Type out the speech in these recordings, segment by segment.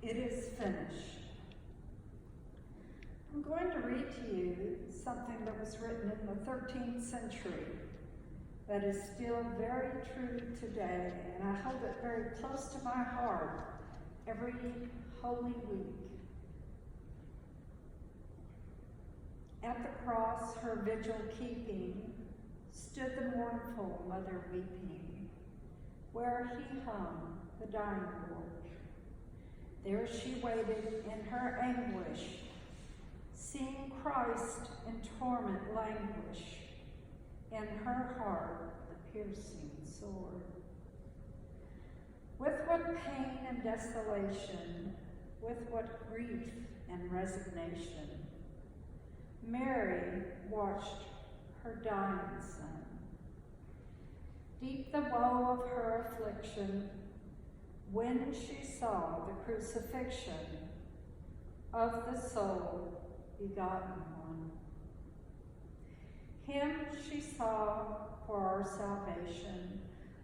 It is finished. I'm going to read to you something that was written in the 13th century that is still very true today, and I hold it very close to my heart every Holy Week. At the cross, her vigil keeping, stood the mournful mother weeping, where he hung the dying board. There she waited in her anguish, seeing Christ in torment languish, in her heart the piercing sword. With what pain and desolation, with what grief and resignation, Mary watched her dying son. Deep the woe of her affliction, when she saw the crucifixion of the sole begotten one. Him she saw for our salvation,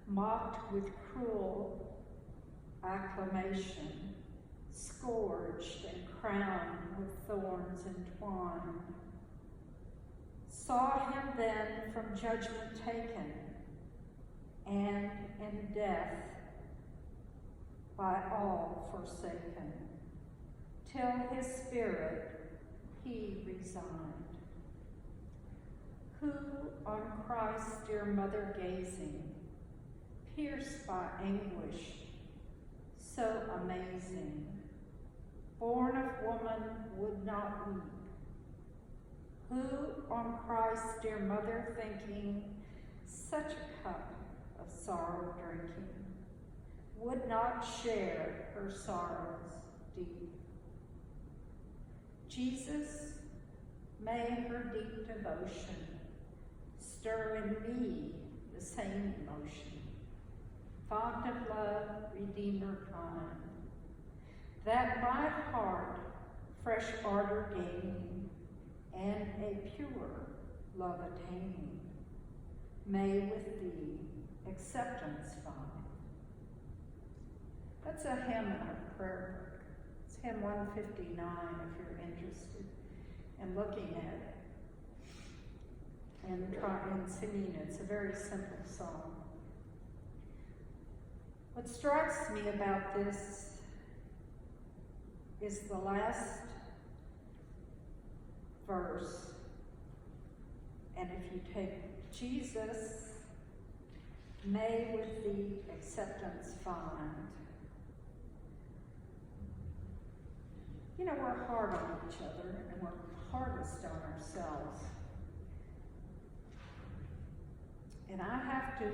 mocked with cruel acclamation, scourged and crowned with thorns entwined. Saw him then from judgment taken, and in death by all forsaken, till his spirit he resigned. Who on Christ's dear mother gazing, pierced by anguish so amazing, born of woman would not weep? Who on Christ's dear mother thinking, such a cup of sorrow drinking, would not share her sorrows deep? Jesus, may her deep devotion stir in me the same emotion, font of love, Redeemer kind, that my heart fresh ardor gaining, and a pure love attaining, may with thee acceptance find. That's a hymn in our prayer book. It's hymn 159 if you're interested in looking at it and trying singing it. It's a very simple song. What strikes me about this is the last verse. And if you take Jesus, may with thee acceptance find. You know, we're hard on each other and we're hardest on ourselves. And I have to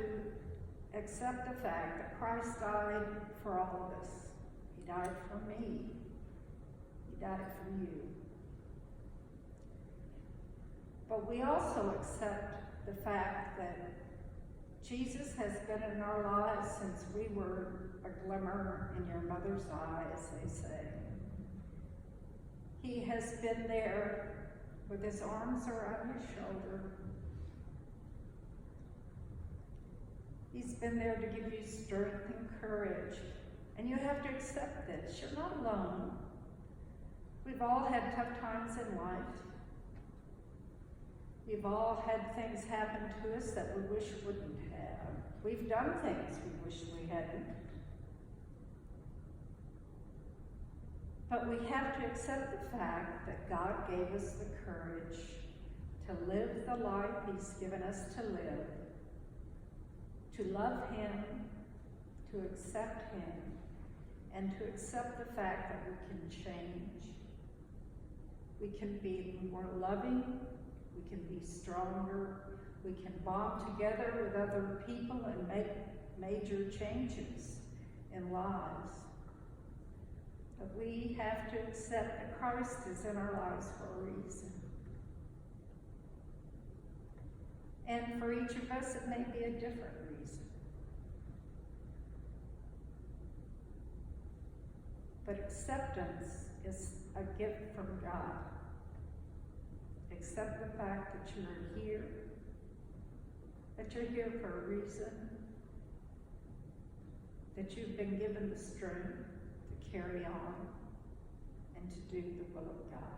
accept the fact that Christ died for all of us. He died for me. He died for you. But we also accept the fact that Jesus has been in our lives since we were a glimmer in your mother's eye, as they say. He has been there with his arms around your shoulder. He's been there to give you strength and courage. And you have to accept this. You're not alone. We've all had tough times in life. We've all had things happen to us that we wish wouldn't have. We've done things we wish we hadn't. But we have to accept the fact that God gave us the courage to live the life he's given us to live, to love him, to accept him, and to accept the fact that we can change. We can be more loving, we can be stronger, we can bond together with other people and make major changes in lives. But we have to accept that Christ is in our lives for a reason. And for each of us, it may be a different reason. But acceptance is a gift from God. Accept the fact that you are here, that you're here for a reason, that you've been given the strength, the carry on and to do the will of God.